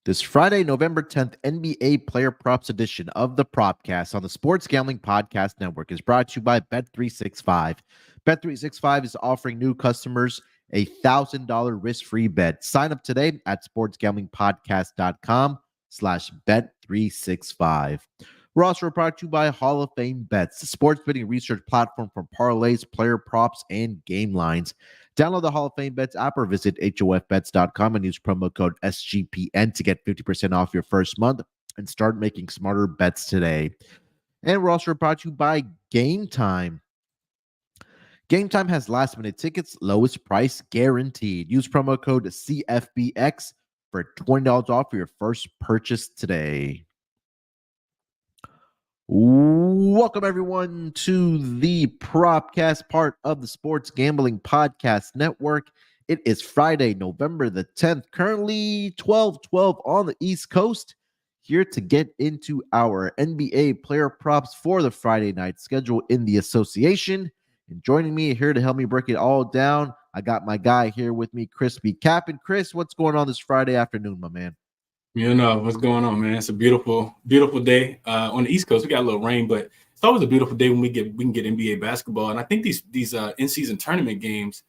This Friday, November 10th, NBA Player Props edition of the Propcast on the Sports Gambling Podcast Network is brought to you by Bet365. Bet365 is offering new customers a $1,000 risk-free bet. Sign up today at sportsgamblingpodcast.com/bet365. We're also brought to you by Hall of Fame Bets, the sports betting research platform for parlays, player props, and game lines. Download the Hall of Fame Bets app or visit hofbets.com and use promo code SGPN to get 50% off your first month and start making smarter bets today. And we're also brought to you by Game Time. Game Time has last-minute tickets, lowest price guaranteed. Use promo code CFBX for $20 off your first purchase today. Welcome, everyone, to the Propcast, part of the Sports Gambling Podcast Network. It is Friday, November the 10th, currently 12:12 on the East Coast. Here to get into our NBA player props for the Friday night schedule in the association. And joining me here to help me break it all down, I got my guy here with me, Chris B. Captain. Chris, what's going on this Friday afternoon, my man? You know what's going on, man. It's a beautiful, beautiful day on the East Coast. We got a little rain, but it's always a beautiful day when we can get NBA basketball. And I think these in-season tournament games,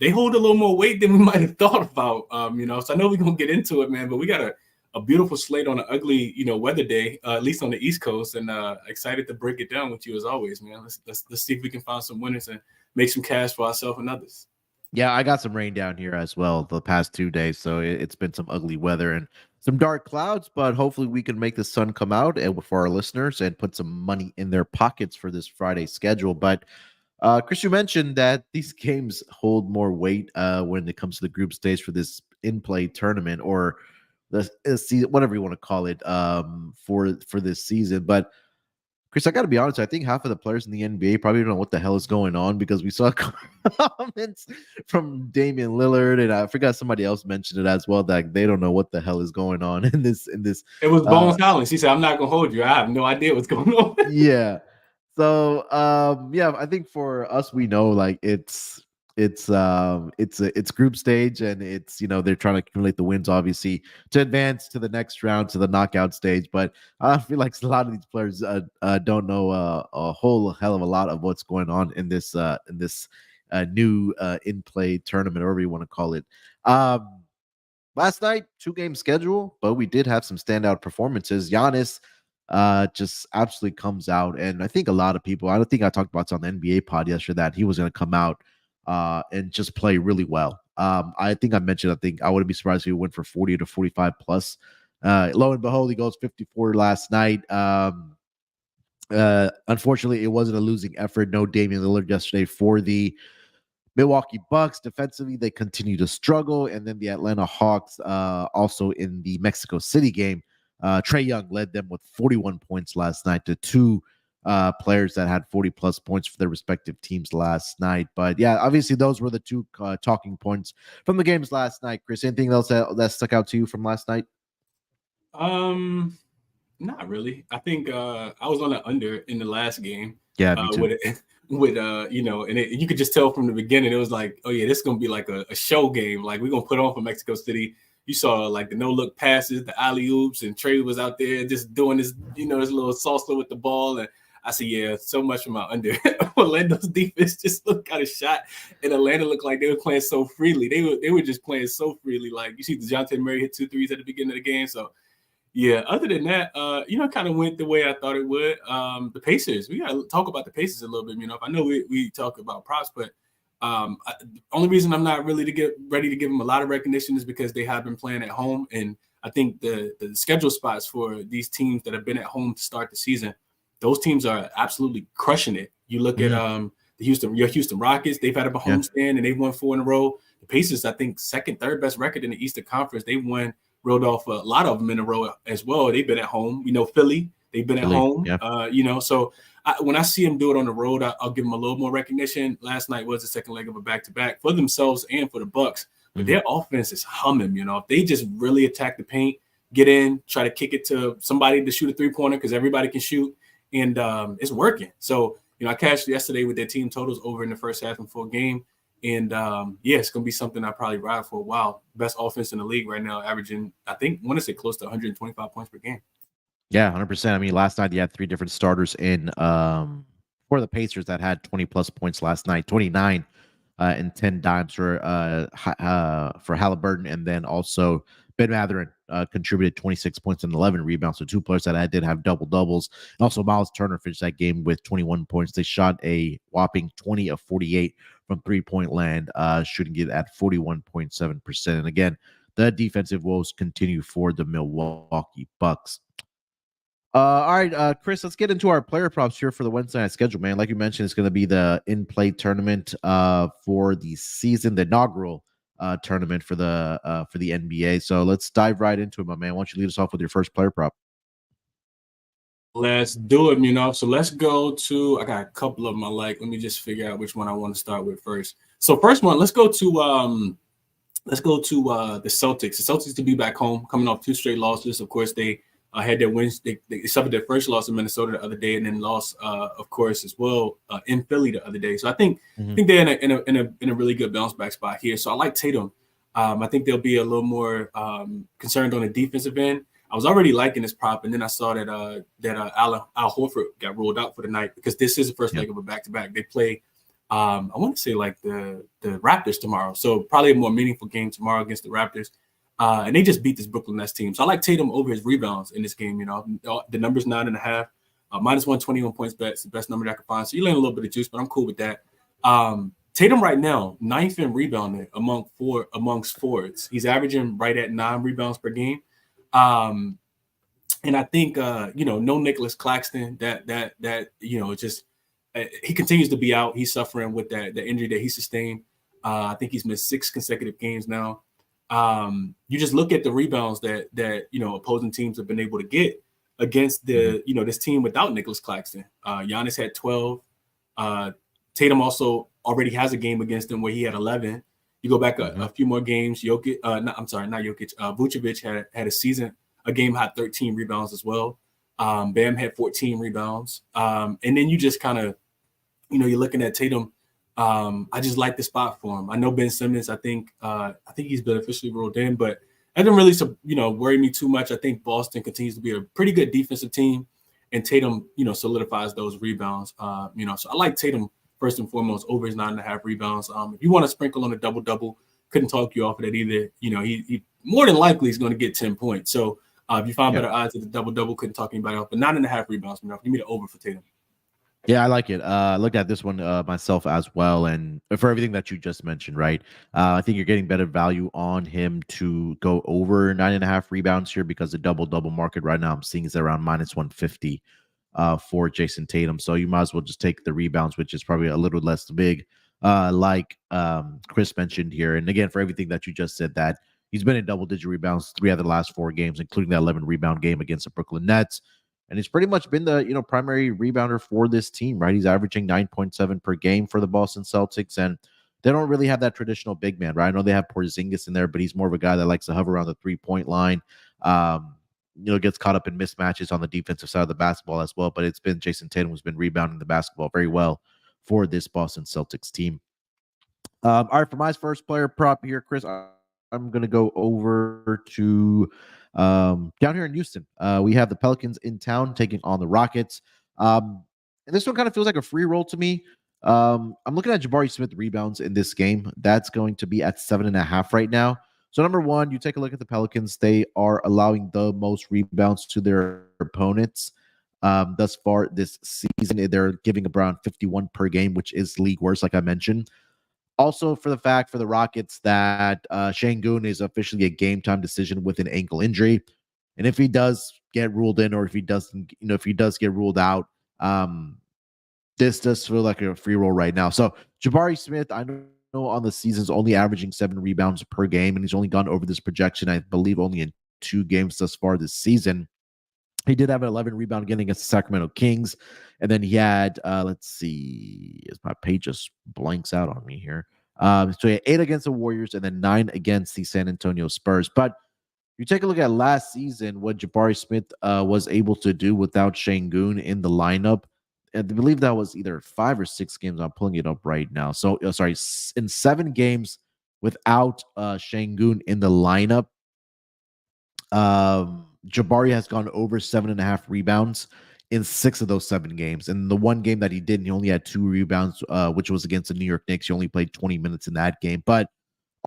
they hold a little more weight than we might have thought about. So I know we're gonna get into it, man. But we got a beautiful slate on an ugly, weather day, at least on the East Coast, and excited to break it down with you as always, man. Let's see if we can find some winners and make some cash for ourselves and others. Yeah, I got some rain down here as well the past 2 days, so it's been some ugly weather and some dark clouds, but hopefully we can make the sun come out and for our listeners and put some money in their pockets for this Friday schedule. But Chris, you mentioned that these games hold more weight when it comes to the group stage for this in-play tournament or the season, whatever you want to call it, for this season. But Chris, I got to be honest. I think half of the players in the NBA probably don't know what the hell is going on because we saw comments from Damian Lillard, and I forgot somebody else mentioned it as well that they don't know what the hell is going on in this. It was Bones Collins. He said, "I'm not gonna hold you. I have no idea what's going on." Yeah. So, I think for us, we know like it's group stage, and it's they're trying to accumulate the wins obviously to advance to the next round, to the knockout stage. But I feel like a lot of these players don't know a whole hell of a lot of what's going on in this new in play tournament, or whatever you want to call it. Last night, 2-game schedule, but we did have some standout performances. Giannis just absolutely comes out, and I think a lot of people, I don't think I talked about this on the NBA pod yesterday, that he was going to come out and just play really well. I think I mentioned, I think I wouldn't be surprised if he went for 40 to 45 plus. Lo and behold, he goes 54 last night. Unfortunately, it wasn't a losing effort. No Damian Lillard yesterday for the Milwaukee Bucks. Defensively, they continue to struggle. And then the Atlanta Hawks, also in the Mexico City game, Trae Young led them with 41 points last night to two players that had 40 plus points for their respective teams last night. But yeah, obviously those were the two talking points from the games last night. Chris, anything else that stuck out to you from last night? Not really. I think I was on the under in the last game. Yeah, me too. You could just tell from the beginning, it was like, oh yeah, this is gonna be like a show game. Like we're gonna put on for Mexico City. You saw like the no-look passes, the alley-oops, and Trae was out there just doing this, this little salsa with the ball. And I said, yeah, so much from my under. Orlando's defense just looked kind of shot, and Atlanta looked like they were playing so freely. They were just playing so freely. Like you see DeJounte Murray hit 2 threes at the beginning of the game. So yeah, other than that, it kind of went the way I thought it would. The Pacers, we got to talk about the Pacers a little bit. I know we talk about props, but the only reason I'm not really ready to give them a lot of recognition is because they have been playing at home. And I think the schedule spots for these teams that have been at home to start the season, those teams are absolutely crushing it. You look at your Houston Rockets, they've had a homestand and they've won 4 in a row. The Pacers, I think, second, third best record in the Eastern Conference. They rolled off a lot of them in a row as well. They've been at home. Philly, they've been at home. Yeah. So when I see them do it on the road, I'll give them a little more recognition. Last night was the second leg of a back-to-back for themselves and for the Bucks. But their offense is humming. If they just really attack the paint, get in, try to kick it to somebody to shoot a three-pointer because everybody can shoot, and it's working. So, I cashed yesterday with their team totals over in the first half and full game. And yeah, it's gonna be something I probably ride for a while. Best offense in the league right now, averaging I think want to say close to 125 points per game. Yeah, 100%. I mean, last night you had three different starters in for the Pacers that had 20 plus points last night, 29 and 10 dimes for Halliburton, and then also Ben Mathurin contributed 26 points and 11 rebounds. So two players that did have double doubles. And also Miles Turner finished that game with 21 points. They shot a whopping 20 of 48 from 3-point land, shooting it at 41.7%. And again, the defensive woes continue for the Milwaukee Bucks. All right, Chris, let's get into our player props here for the Wednesday night schedule, man. Like you mentioned, it's going to be the in-play tournament for the season, the inaugural tournament for the NBA. So let's dive right into it, my man. Why don't you lead us off with your first player prop? Let's do it, Munaf. So let's go to. I got a couple of them I like. Let me just figure out which one I want to start with first. So first one, let's go to the Celtics. The Celtics to be back home, coming off 2 straight losses. Of course, they had their wins. They suffered their first loss in Minnesota the other day, and then lost, of course, as well in Philly the other day. So I think they're in a really good bounce back spot here. So I like Tatum. I think they'll be a little more concerned on the defensive end. I was already liking this prop, and then I saw that Al Horford got ruled out for the night because this is the first leg of a back-to-back. They play, I want to say like the Raptors tomorrow, so probably a more meaningful game tomorrow against the Raptors. And they just beat this Brooklyn Nets team. So I like Tatum over his rebounds in this game. You know, the number's 9.5, minus 121 points bet. It's the best number that I can find. So you're laying a little bit of juice, but I'm cool with that. Tatum right now, 9th in rebounding amongst forwards. He's averaging right at 9 rebounds per game. And I think no Nicholas Claxton. That just he continues to be out. He's suffering with the injury that he sustained. I think he's missed 6 consecutive games now. You just look at the rebounds that opposing teams have been able to get against this team without Nicholas Claxton. Giannis had 12. Tatum also already has a game against him where he had 11. You go back a few more games. Not Jokic. Vucevic had a game high 13 rebounds as well. Bam had 14 rebounds. And then you just kind of, you're looking at Tatum. I just like the spot for him. I know Ben Simmons. I think he's been officially ruled in, but that didn't really worry me too much. I think Boston continues to be a pretty good defensive team, and Tatum solidifies those rebounds. So I like Tatum first and foremost over his 9.5 rebounds. If you want to sprinkle on a double, couldn't talk you off of that either. He more than likely is going to get 10 points. So if you find better odds at the double, couldn't talk anybody off. But 9.5 rebounds, give me the over for Tatum. Yeah, I like it. Looked at this one myself as well, and for everything that you just mentioned, right? I think you're getting better value on him to go over 9.5 rebounds here because the double market right now I'm seeing is around minus 150 for Jason Tatum. So you might as well just take the rebounds, which is probably a little less big, like Chris mentioned here. And again, for everything that you just said, that he's been in double-digit rebounds 3 out of the last 4 games, including that 11 rebound game against the Brooklyn Nets. And he's pretty much been the primary rebounder for this team, right? He's averaging 9.7 per game for the Boston Celtics, and they don't really have that traditional big man, right? I know they have Porzingis in there, but he's more of a guy that likes to hover around the 3-point line. Gets caught up in mismatches on the defensive side of the basketball as well. But it's been Jason Tatum who's been rebounding the basketball very well for this Boston Celtics team. All right, for my first player prop here, Chris, I'm going to go over to down here in Houston. We have the Pelicans in town taking on the Rockets. And this one kind of feels like a free roll to me. I'm looking at Jabari Smith rebounds in this game. That's going to be at 7.5 right now. So number one, you take a look at the Pelicans. They are allowing the most rebounds to their opponents thus far this season. They're giving around 51 per game, which is league worst, like I mentioned. Also, for the Rockets, that Şengün is officially a game-time decision with an ankle injury, and if he does get ruled in, or if he doesn't, if he does get ruled out, this does feel like a free roll right now. So Jabari Smith, I know on the season's only averaging 7 rebounds per game, and he's only gone over this projection, I believe, only in 2 games thus far this season. He did have an 11 rebound game against the Sacramento Kings. And then he had, let's see, as my page just blanks out on me here. So he had 8 against the Warriors and then 9 against the San Antonio Spurs. But you take a look at last season, what Jabari Smith was able to do without Şengün in the lineup. I believe that was either 5 or 6 games. I'm pulling it up right now. So, sorry, in 7 games without Şengün in the lineup, Jabari has gone over 7.5 rebounds in 6 of those 7 games. And the one game that he didn't, he only had 2 rebounds, which was against the New York Knicks. He only played 20 minutes in that game. But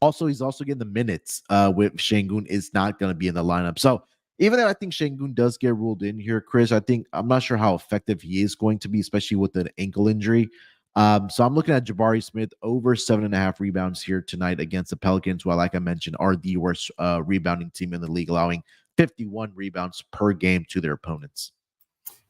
also, he's also getting the minutes with Şengün is not going to be in the lineup. So even though I think Şengün does get ruled in here, Chris, I'm not sure how effective he is going to be, especially with an ankle injury. So I'm looking at Jabari Smith over 7.5 rebounds here tonight against the Pelicans, who, like I mentioned, are the worst rebounding team in the league, allowing 51 rebounds per game to their opponents.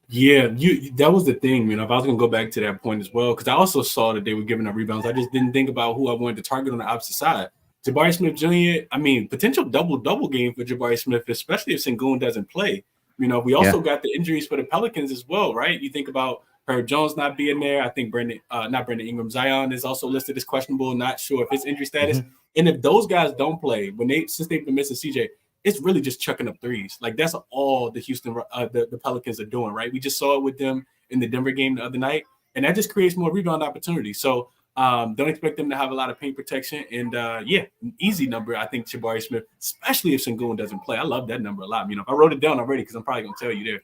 Yeah, that was the thing, If I was gonna go back to that point as well, because I also saw that they were giving up rebounds. I just didn't think about who I wanted to target on the opposite side. Jabari Smith Jr., potential double game for Jabari Smith, especially if Şengün doesn't play. We also got the injuries for the Pelicans as well, right? You think about Herb Jones not being there. I think not Brandon Ingram, Zion is also listed as questionable. Not sure if his injury status. Mm-hmm. And if those guys don't play, since they've been missing CJ, it's really just chucking up threes. Like that's all the the Pelicans are doing, right? We just saw it with them in the Denver game the other night, and that just creates more rebound opportunities. So don't expect them to have a lot of paint protection. And an easy number, I think, Jabari Smith, especially if Şengün doesn't play. I love that number a lot. I wrote it down already because I'm probably going to tell you there.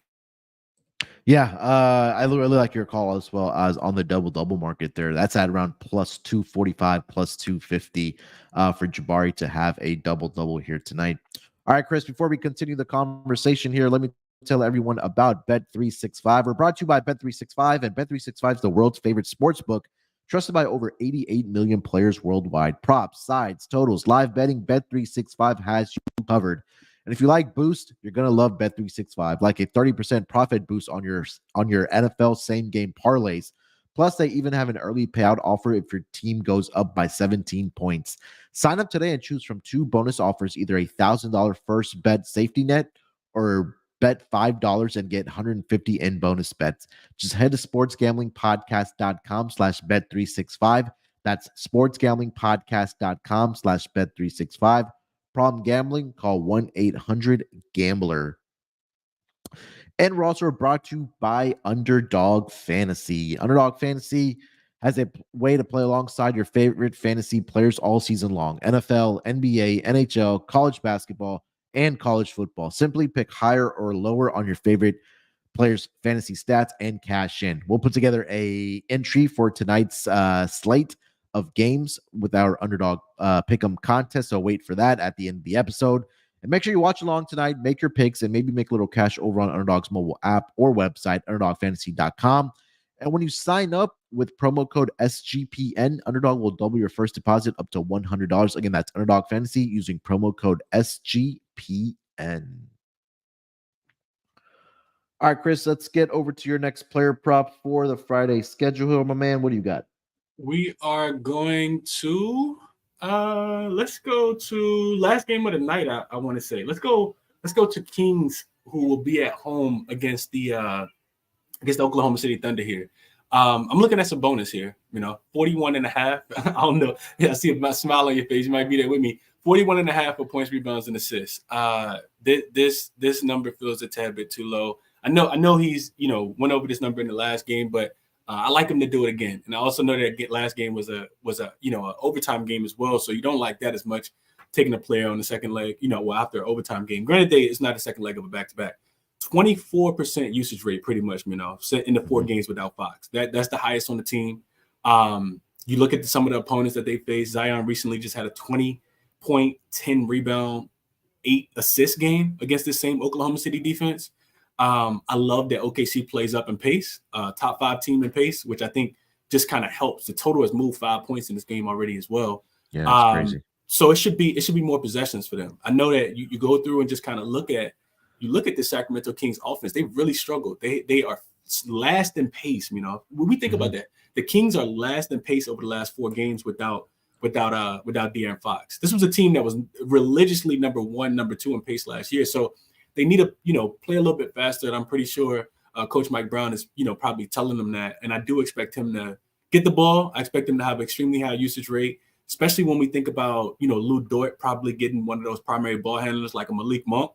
Yeah, I really like your call as well as on the double market there. That's at around plus 245, plus 250 for Jabari to have a double here tonight. All right, Chris, before we continue the conversation here, let me tell everyone about Bet365. We're brought to you by Bet365, and Bet365 is the world's favorite sports book, trusted by over 88 million players worldwide. Props, sides, totals, live betting, Bet365 has you covered. And if you like Boost, you're going to love Bet365, like a 30% profit boost on your NFL same-game parlays. Plus, they even have an early payout offer if your team goes up by 17 points. Sign up today and choose from 2 bonus offers, either a $1,000 first bet safety net or bet $5 and get 150 in bonus bets. Just head to sportsgamblingpodcast.com/bet365. That's sportsgamblingpodcast.com/bet365. Problem gambling, call 1-800-GAMBLER. And we're also brought to you by Underdog Fantasy. Underdog Fantasy has a way to play alongside your favorite fantasy players all season long. NFL, NBA, NHL, college basketball, and college football. Simply pick higher or lower on your favorite players' fantasy stats and cash in. We'll put together a entry for tonight's slate of games with our Underdog Pick'em contest. So wait for that at the end of the episode. And make sure you watch along tonight, make your picks, and maybe make a little cash over on Underdog's mobile app or website, underdogfantasy.com. And when you sign up with promo code SGPN, Underdog will double your first deposit up to $100. Again, that's Underdog Fantasy using promo code SGPN. All right, Chris, let's get over to your next player prop for the Friday schedule here, my man. What do you got? We are going to let's go to last game of the night. I want to say let's go to Kings, who will be at home against the Oklahoma City Thunder here. I'm looking at some bonus here, 41.5. I don't know. Yeah, I see a smile on your face. You might be there with me. 41.5 for points, rebounds, and assists. This number feels a tad bit too low. I know he's went over this number in the last game, but I like him to do it again. And I also know that last game was a an overtime game as well. So you don't like that as much, taking a player on the second leg, after an overtime game. Granted, it's not a second leg of a back-to-back. 24% usage rate, pretty much, in the 4 games without Fox. That's the highest on the team. You look at some of the opponents that they faced. Zion recently just had a 20-point, 10 rebound, 8 assist game against this same Oklahoma City defense. I love that OKC plays up in pace, top 5 team in pace, which I think just kind of helps. The total has moved 5 points in this game already as well. Yeah, that's crazy. So it should be more possessions for them. I know that you go through and just kind of look at the Sacramento Kings offense. They really struggled. They are last in pace. When we think about that, the Kings are last in pace over the last 4 games without De'Aaron Fox. This was a team that was religiously number 1, number 2 in pace last year. So they need to, play a little bit faster. And I'm pretty sure Coach Mike Brown is, probably telling them that. And I do expect him to get the ball. I expect him to have extremely high usage rate, especially when we think about, Lou Dort probably getting one of those primary ball handlers like a Malik Monk.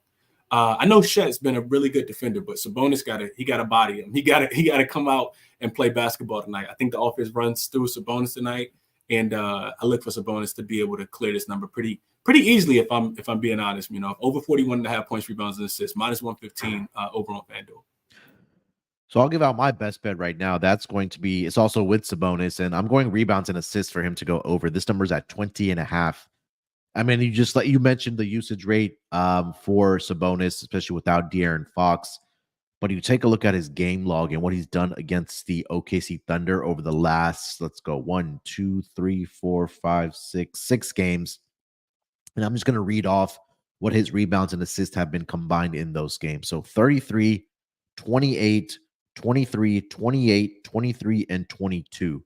I know Chet's been a really good defender, but Sabonis got to body him. He got to come out and play basketball tonight. I think the offense runs through Sabonis tonight, and I look for Sabonis to be able to clear this number pretty easily if I'm being honest. Over 41.5 points, rebounds, and assists, minus 115 over on FanDuel. So I'll give out my best bet right now. That's going to be, it's also with Sabonis, and I'm going rebounds and assists for him to go over. This number's at 20.5. I mean, you mentioned the usage rate for Sabonis, especially without De'Aaron Fox. But you take a look at his game log and what he's done against the OKC Thunder over the last, let's go, 1, 2, 3, 4, 5, 6 games. And I'm just going to read off what his rebounds and assists have been combined in those games. So 33, 28, 23, 28, 23, and 22.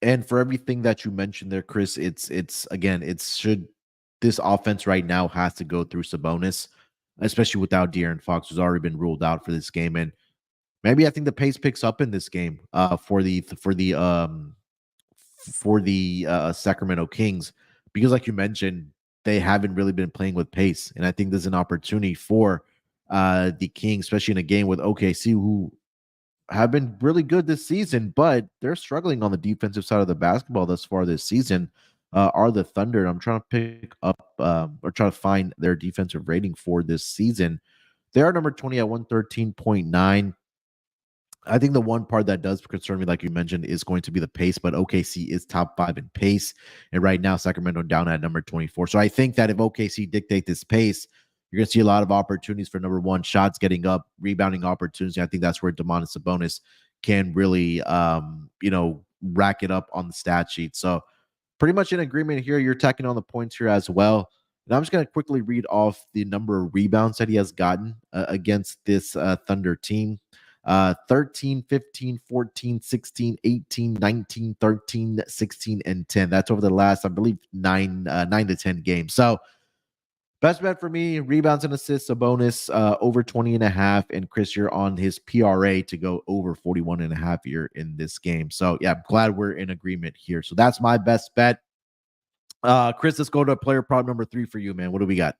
And for everything that you mentioned there, Chris, it's again, this offense right now has to go through Sabonis, especially without De'Aaron Fox, who's already been ruled out for this game. And maybe I think the pace picks up in this game for the Sacramento Kings, because like you mentioned, they haven't really been playing with pace. And I think there's an opportunity for the Kings, especially in a game with OKC, who have been really good this season, but they're struggling on the defensive side of the basketball thus far this season. Are the Thunder? And I'm trying to pick up or try to find their defensive rating for this season. They are number 20 at 113.9. I think the one part that does concern me, like you mentioned, is going to be the pace, but OKC is top 5 in pace. And right now, Sacramento down at number 24. So I think that if OKC dictate this pace, you're going to see a lot of opportunities for number one, shots getting up, rebounding opportunities. I think that's where Domantas Sabonis can really, rack it up on the stat sheet. So pretty much in agreement here. You're tacking on the points here as well. And I'm just going to quickly read off the number of rebounds that he has gotten against this Thunder team. 13, 15, 14, 16, 18, 19, 13, 16, and 10. That's over the last, I believe, 9 to 10 games. So best bet for me, rebounds and assists, a bonus over 20.5. And Chris, you're on his PRA to go over 41.5 here in this game. So yeah, I'm glad we're in agreement here. So that's my best bet. Chris, let's go to player prop number 3 for you, man. What do we got?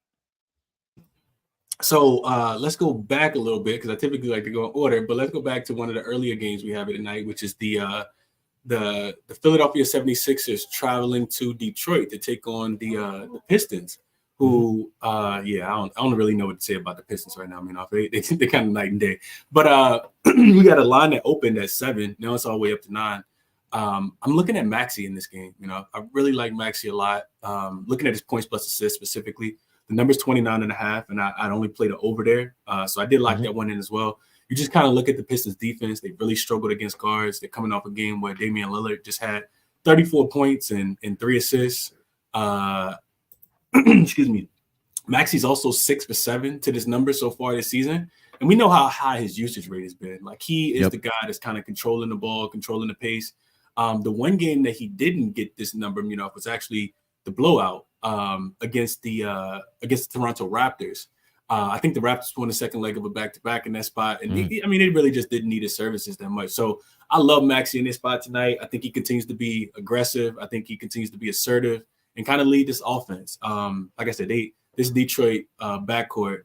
So let's go back a little bit, because I typically like to go in order, but let's go back to one of the earlier games we have tonight, which is the Philadelphia 76ers traveling to Detroit to take on the Pistons, who I don't really know what to say about the Pistons right now. I mean, they're kind of night and day. But we got a line that opened at 7. Now it's all the way up to 9. I'm looking at Maxey in this game. I really like Maxey a lot. Looking at his points plus assists specifically. The number's 29.5, and I'd only played it over there. So I did lock that one in as well. You just kind of look at the Pistons defense. They really struggled against guards. They're coming off a game where Damian Lillard just had 34 points and 3 assists. Excuse me. Maxey's also 6 for 7 to this number so far this season. And we know how high his usage rate has been. Like, he is the guy that's kind of controlling the ball, controlling the pace. The one game that he didn't get this number, was actually the blowout against the Toronto Raptors. I think the Raptors won the second leg of a back-to-back in that spot. And they really just didn't need his services that much. So I love Maxey in this spot tonight. I think he continues to be aggressive. I think he continues to be assertive and kind of lead this offense. Like I said, this Detroit backcourt,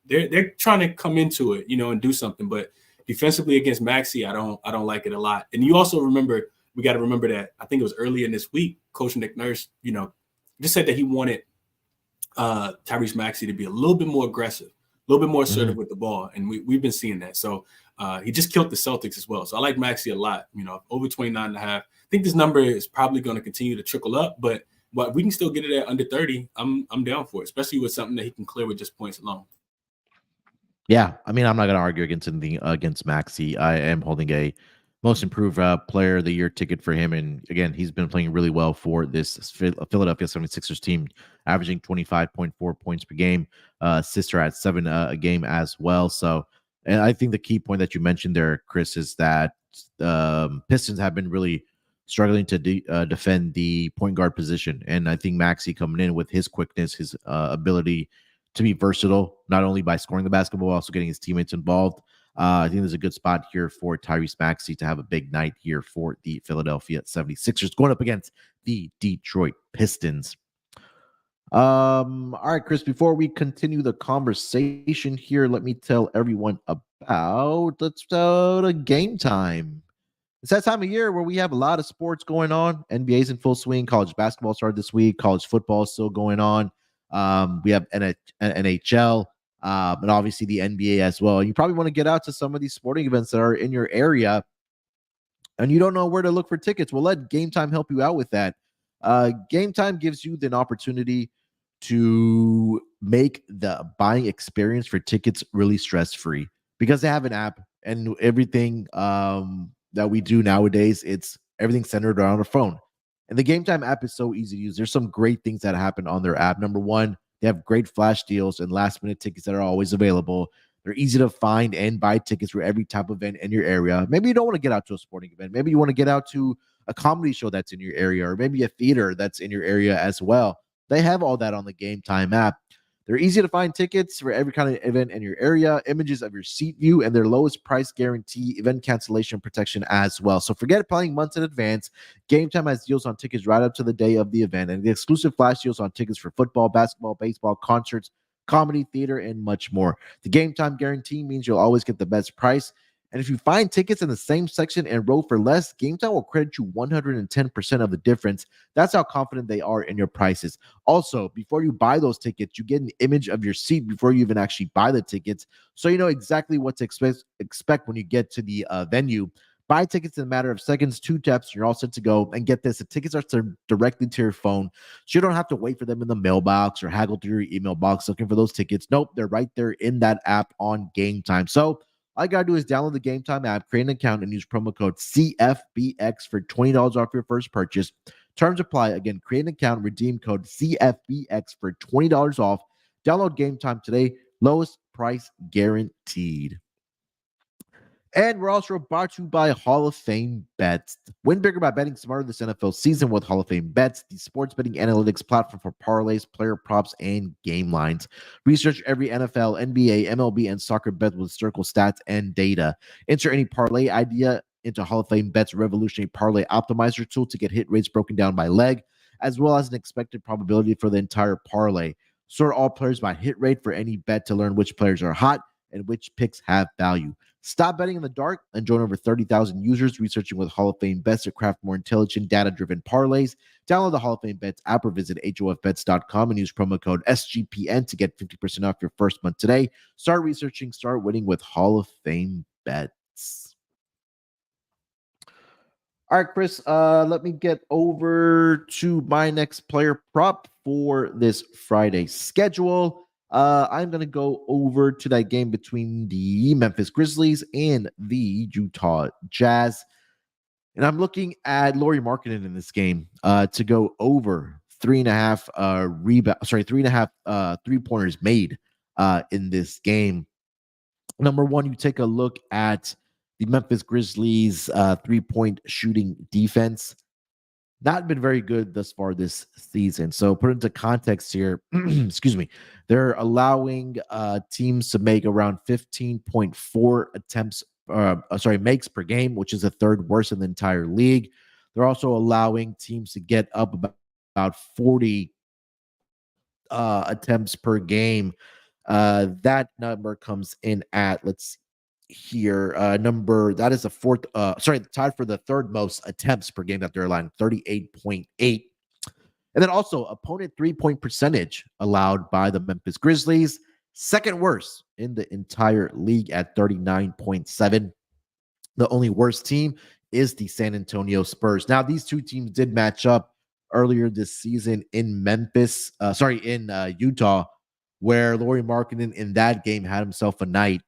they're trying to come into it, and do something. But defensively against Maxey, I don't like it a lot. And you also we got to remember that I think it was earlier in this week, Coach Nick Nurse, just said that he wanted Tyrese Maxey to be a little bit more aggressive, a little bit more assertive with the ball. And we've been seeing that. So he just killed the Celtics as well. So I like Maxey a lot, over 29.5. I think this number is probably going to continue to trickle up, but we can still get it at under 30. I'm down for it, especially with something that he can clear with just points alone. Yeah, I mean, I'm not going to argue against anything against Maxey. I am holding a most improved player of the year ticket for him. And again, he's been playing really well for this Philadelphia 76ers team, averaging 25.4 points per game, assists are at 7 a game as well. So, and I think the key point that you mentioned there, Chris, is that Pistons have been really struggling to defend the point guard position. And I think Maxey coming in with his quickness, his ability to be versatile, not only by scoring the basketball, also getting his teammates involved. I think there's a good spot here for Tyrese Maxey to have a big night here for the Philadelphia 76ers going up against the Detroit Pistons. All right, Chris, before we continue the conversation here, let me tell everyone about the game time. It's that time of year where we have a lot of sports going on. NBA's in full swing. College basketball started this week. College football is still going on. We have NHL, and obviously the NBA as well. You probably want to get out to some of these sporting events that are in your area, and you don't know where to look for tickets. Well, let Game Time help you out with that. Game Time gives you the opportunity to make the buying experience for tickets really stress free because they have an app and everything that we do nowadays. It's everything centered around a phone. And the Game Time app is so easy to use. There's some great things that happen on their app. Number one, they have great flash deals and last minute tickets that are always available. They're easy to find and buy tickets for every type of event in your area. Maybe you don't want to get out to a sporting event. Maybe you want to get out to a comedy show that's in your area, or maybe a theater that's in your area as well. They have all that on the Game Time app. They're easy to find tickets for every kind of event in your area, images of your seat view, and their lowest price guarantee, event cancellation protection as well. So forget planning months in advance. Game Time has deals on tickets right up to the day of the event, and the exclusive flash deals on tickets for football, basketball, baseball, concerts, comedy, theater, and much more. The Game Time guarantee means you'll always get the best price. And if you find tickets in the same section and row for less, Game Time will credit you 110% of the difference. That's how confident they are in your prices. Also, before you buy those tickets, you get an image of your seat before you even actually buy the tickets, so you know exactly what to expect when you get to the venue. Buy tickets in a matter of seconds, 2 taps, and you're all set to go. And get this, the tickets are directly to your phone, so you don't have to wait for them in the mailbox or haggle through your email box looking for those tickets. Nope, they're right there in that app on Game Time. So all you got to do is download the Game Time app, create an account, and use promo code CFBX for $20 off your first purchase. Terms apply. Again, create an account, redeem code CFBX for $20 off. Download Game Time today. Lowest price guaranteed. And we're also brought to you by Hall of Fame Bets. Win bigger by betting smarter this NFL season with Hall of Fame Bets, the sports betting analytics platform for parlays, player props, and game lines. Research every NFL, NBA, MLB, and soccer bet with historical stats and data. Enter any parlay idea into Hall of Fame Bets revolutionary parlay optimizer tool to get hit rates broken down by leg, as well as an expected probability for the entire parlay. Sort all players by hit rate for any bet to learn which players are hot and which picks have value. Stop betting in the dark and join over 30,000 users researching with Hall of Fame Bets to craft more intelligent, data-driven parlays. Download the Hall of Fame Bets app or visit HOFBets.com and use promo code SGPN to get 50% off your first month today. Start researching, start winning with Hall of Fame Bets. All right, Chris, let me get over to my next player prop for this Friday schedule. I'm going to go over to that game between the Memphis Grizzlies and the Utah Jazz. And I'm looking at Lauri Markkanen in this game to go over 3.5 3-pointers made in this game. Number one, you take a look at the Memphis Grizzlies 3-point shooting defense. Not been very good thus far this season. So put into context here, excuse me, they're allowing teams to make around 15.4 makes per game, which is the third worst in the entire league. They're also allowing teams to get up about 40 attempts per game. That number comes in at, let's here that is the tied for the third most attempts per game that they're allowing, 38.8. And then also opponent 3-point percentage allowed by the Memphis Grizzlies, second worst in the entire league at 39.7. The only worst team is the San Antonio Spurs. Now, these two teams did match up earlier this season in Utah, where Lauri Markkanen in that game had himself a night.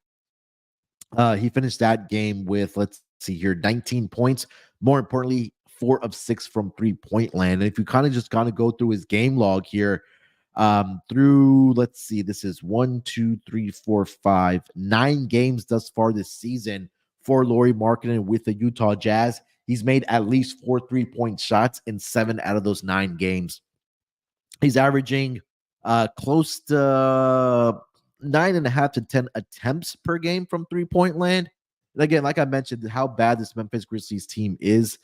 He finished that game with, let's see here, 19 points. More importantly, 4 of 6 from 3-point land. And if you kind of go through his game log here, let's see, this is 1, 2, 3, 4, 5, 9 games thus far this season for Lauri Markkanen with the Utah Jazz. He's made at least 4 3-point shots in 7 out of those 9 games. He's averaging close to 9.5 to 10 attempts per game from 3-point land. And again, like I mentioned, how bad this Memphis Grizzlies team is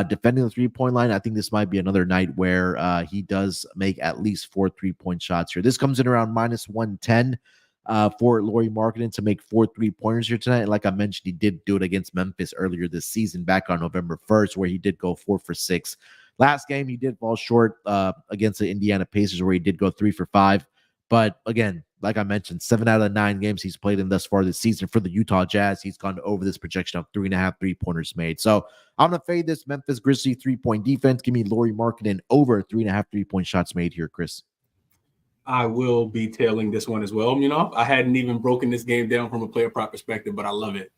defending the 3-point line. I think this might be another night where he does make at least 4 3-point shots here. This comes in around minus 110 for Lauri Markkanen to make 4 3-pointers here tonight. And like I mentioned, he did do it against Memphis earlier this season, back on November 1st, where he did go 4 for 6. Last game, he did fall short against the Indiana Pacers, where he did go 3 for 5. But again, like I mentioned, 7 out of the 9 games he's played in thus far this season for the Utah Jazz, he's gone over this projection of 3.5 3-pointers made. So I'm going to fade this Memphis Grizzlies 3-point defense. Give me Lauri Markkanen over 3.5 3-point shots made here, Chris. I will be tailing this one as well. I hadn't even broken this game down from a player prop perspective, but I love it.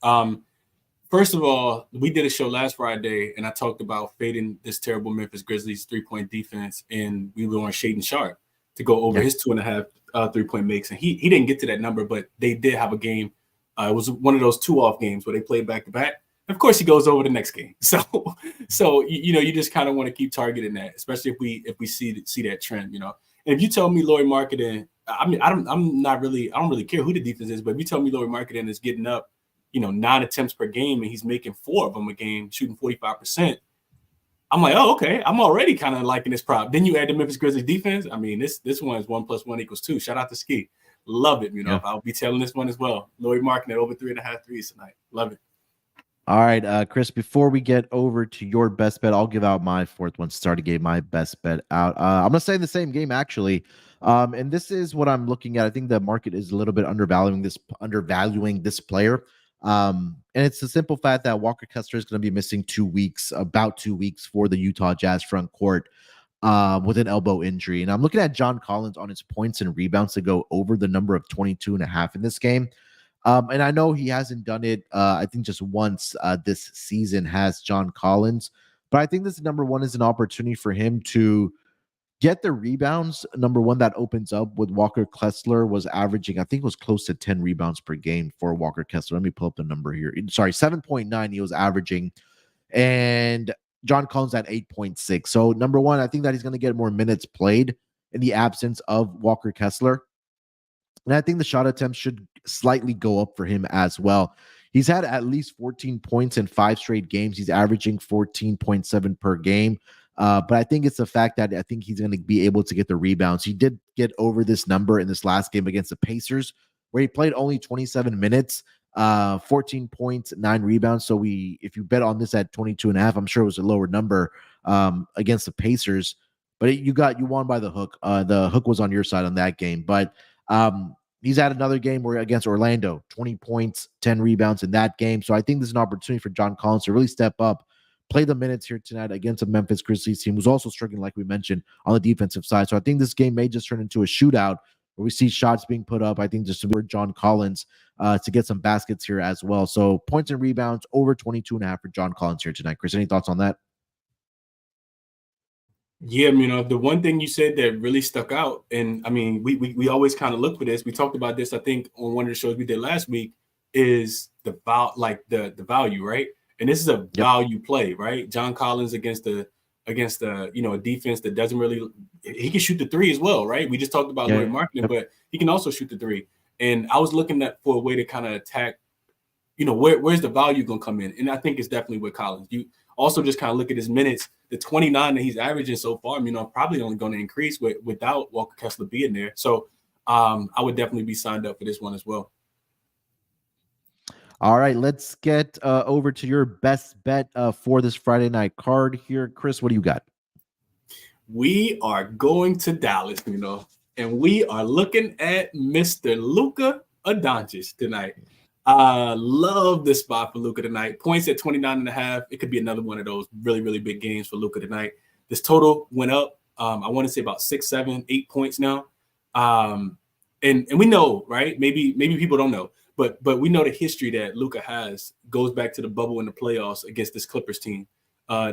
First of all, we did a show last Friday, and I talked about fading this terrible Memphis Grizzlies 3-point defense, and we were on Shaedon Sharpe to go over his 2.5 3-point makes, and he didn't get to that number, but they did have a game. It was one of those 2-off games where they played back to back. Of course, he goes over the next game. So you just kind of want to keep targeting that, especially if we see that trend. And if you tell me Lauri Markkanen, I don't really care who the defense is, but if you tell me Lauri Markkanen is getting up, 9 attempts per game and he's making 4 of them a game, shooting 45%. I'm like, oh, okay. I'm already kind of liking this prop. Then you add the Memphis Grizzlies defense. I mean, this one is 1 + 1 = 2. Shout out to Ski. Love it. I'll be telling this one as well. Lauri Markkanen over 3.5 threes tonight. Love it. All right, Chris, before we get over to your best bet, I'll give out my fourth one. Started gave my best bet out. I'm going to say the same game, actually. And this is what I'm looking at. I think the market is a little bit undervaluing this player. And it's the simple fact that Walker Kessler is going to be missing about 2 weeks for the Utah Jazz front court with an elbow injury. And I'm looking at John Collins on his points and rebounds to go over the number of 22.5 in this game. And I know he hasn't done it, I think just once this season has John Collins. But I think this number one is an opportunity for him to get the rebounds. Number one, that opens up with Walker Kessler was averaging, I think it was close to 10 rebounds per game for Walker Kessler. Let me pull up the number here. Sorry, 7.9 he was averaging. And John Collins at 8.6. So number one, I think that he's going to get more minutes played in the absence of Walker Kessler. And I think the shot attempts should slightly go up for him as well. He's had at least 14 points in 5 straight games. He's averaging 14.7 per game. But I think it's the fact that I think he's going to be able to get the rebounds. He did get over this number in this last game against the Pacers, where he played only 27 minutes, 14 points, 9 rebounds. So if you bet on this at 22.5, I'm sure it was a lower number against the Pacers. But you won by the hook. The hook was on your side on that game. But he's had another game where against Orlando, 20 points, 10 rebounds in that game. So I think this is an opportunity for John Collins to really step up, play the minutes here tonight against a Memphis Grizzlies team who's also struggling, like we mentioned, on the defensive side. So I think this game may just turn into a shootout where we see shots being put up. I think just for John Collins to get some baskets here as well. So points and rebounds over 22.5 for John Collins here tonight. Chris, any thoughts on that? Yeah, the one thing you said that really stuck out, and I mean, we always kind of look for this. We talked about this, I think, on one of the shows we did last week, is the value, right? And this is a value play, right? John Collins against a defense that doesn't really, he can shoot the 3 as well, right? We just talked about Lauri Markkanen, but he can also shoot the 3. And I was looking for a way to kind of attack, where's the value going to come in? And I think it's definitely with Collins. You also just kind of look at his minutes, the 29 that he's averaging so far, probably only going to increase without Walker Kessler being there. So I would definitely be signed up for this one as well. All right, let's get over to your best bet for this Friday night card here. Chris, what do you got? We are going to Dallas, and we are looking at Mr. Luka Doncic tonight. Love this spot for Luka tonight. Points at 29.5. It could be another one of those really, really big games for Luka tonight. This total went up. I want to say about 6, 7, 8 points now. And we know, right? Maybe people don't know, but we know the history that Luka has goes back to the bubble in the playoffs against this Clippers team.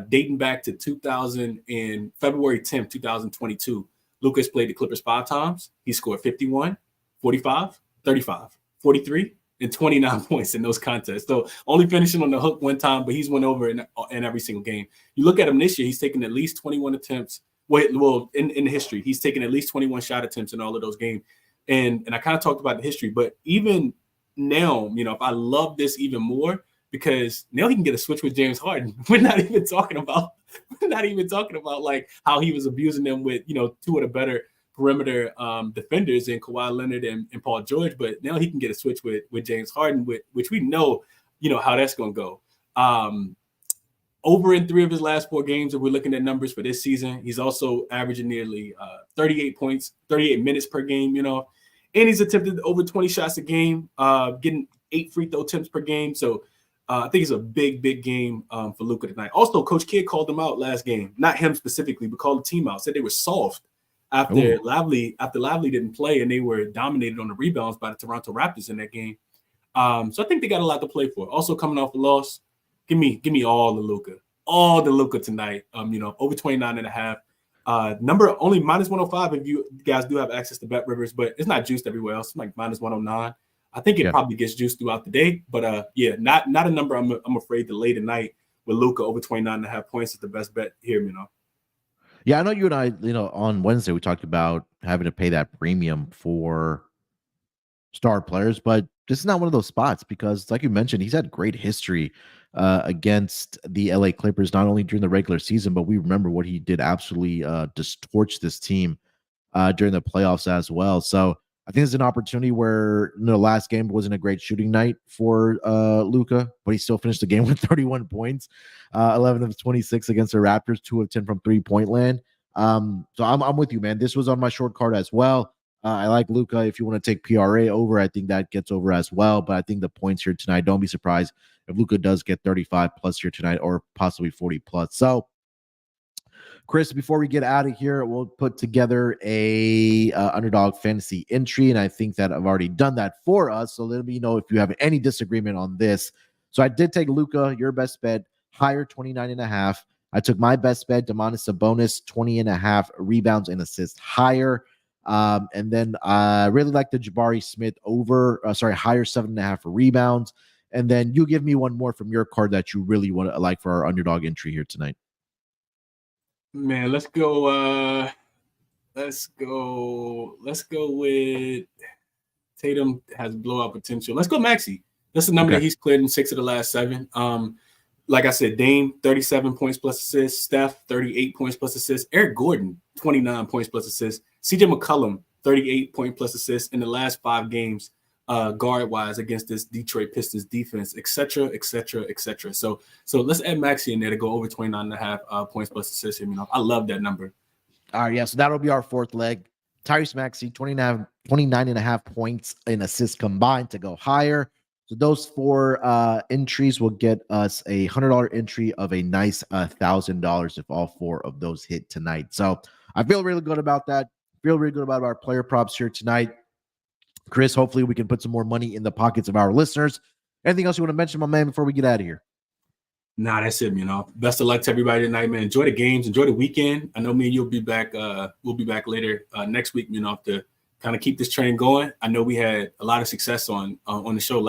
Dating back to February 10th, 2022. Luka has played the Clippers 5 times. He scored 51, 45, 35, 43. And 29 points in those contests. So only finishing on the hook one time, but he's went over in every single game. You look at him this year, he's taken at least 21 attempts. Well, in the history, he's taken at least 21 shot attempts in all of those games. And I kind of talked about the history, but even now, if I love this even more, because now he can get a switch with James Harden. We're not even talking about like how he was abusing them with, two of the better perimeter defenders in Kawhi Leonard and Paul George, but now he can get a switch with James Harden, which we know, how that's going to go. Over in 3 of his last 4 games, if we're looking at numbers for this season, he's also averaging nearly 38 points, 38 minutes per game, and he's attempted over 20 shots a game, getting 8 free throw attempts per game. So I think it's a big, big game for Luka tonight. Also, Coach Kidd called him out last game, not him specifically, but called the team out, said they were soft after Lively didn't play, and they were dominated on the rebounds by the Toronto Raptors in that game. So I think they got a lot to play for. Also coming off a loss, give me all the Luka tonight. Over 29.5. Number only -105 if you guys do have access to Bet Rivers, but it's not juiced everywhere else. It's like -109. I think it probably gets juiced throughout the day, but not a number I'm afraid to lay tonight with Luka over 29.5 points is the best bet here, Yeah, I know you and I, on Wednesday we talked about having to pay that premium for star players, but this is not one of those spots because, like you mentioned, he's had great history against the LA Clippers, not only during the regular season, but we remember what he did absolutely distorch this team during the playoffs as well. So I think it's an opportunity where the last game wasn't a great shooting night for Luka, but he still finished the game with 31 points, 11 of 26 against the Raptors, 2 of 10 from 3-point land. So I'm with you, man. This was on my short card as well. I like Luka. If you want to take PRA over, I think that gets over as well. But I think the points here tonight, don't be surprised if Luka does get 35 plus here tonight or possibly 40 plus. So, Chris, before we get out of here, we'll put together a underdog fantasy entry, and I think that I've already done that for us. So let me know if you have any disagreement on this. So I did take Luka, your best bet, higher 29.5. I took my best bet, Domantas Sabonis, 20.5 rebounds and assists higher. And then I really like the Jabari Smith higher 7.5 rebounds. And then you give me one more from your card that you really want to like for our underdog entry here tonight. Man, let's go with Tatum has blowout potential. Let's go Maxey. That's the number that he's cleared in 6 of the last 7. Like I said, Dame, 37 points plus assists. Steph, 38 points plus assists. Eric Gordon, 29 points plus assists. CJ McCollum, 38 point plus assists in the last 5 games, guard-wise against this Detroit Pistons defense, et cetera, et cetera, et cetera. So let's add Maxey in there to go over 29.5 points plus assists. I love that number. All right, yeah, so that'll be our 4th leg. Tyrese Maxey, 29.5 points in assists combined to go higher. So those 4 entries will get us a $100 entry of a nice $1,000 if all 4 of those hit tonight. So I feel really good about that. Feel really good about our player props here tonight. Chris, hopefully we can put some more money in the pockets of our listeners. Anything else you want to mention, my man, before we get out of here? Nah, that's it, Best of luck to everybody tonight, man. Enjoy the games. Enjoy the weekend. I know me and you'll be back. We'll be back later next week, to kind of keep this train going. I know we had a lot of success on the show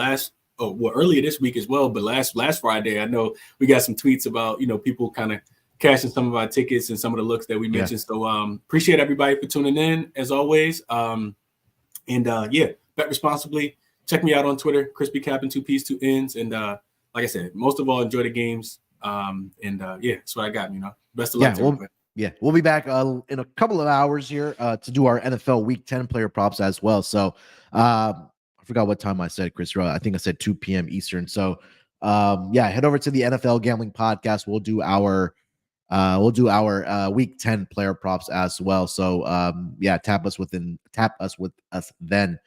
earlier this week as well, but last Friday, I know we got some tweets about, people kind of cashing some of our tickets and some of the looks that we mentioned. So appreciate everybody for tuning in as always. Bet responsibly. Check me out on Twitter, Crispy Cap and 2 P's 2 N's. And like I said, most of all, enjoy the games. That's what I got, Best of luck to everybody. We'll be back in a couple of hours here to do our NFL Week 10 player props as well. So I forgot what time I said, Chris. I think I said 2 p.m. Eastern. So head over to the NFL Gambling Podcast. We'll do our Week 10 player props as well. So tap us with us then.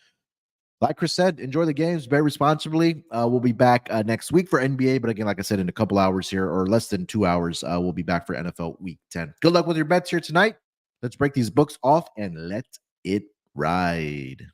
Like Chris said, enjoy the games, bet responsibly. We'll be back next week for NBA, but again, like I said, in a couple hours here or less than 2 hours, we'll be back for NFL Week 10. Good luck with your bets here tonight. Let's break these books off and let it ride.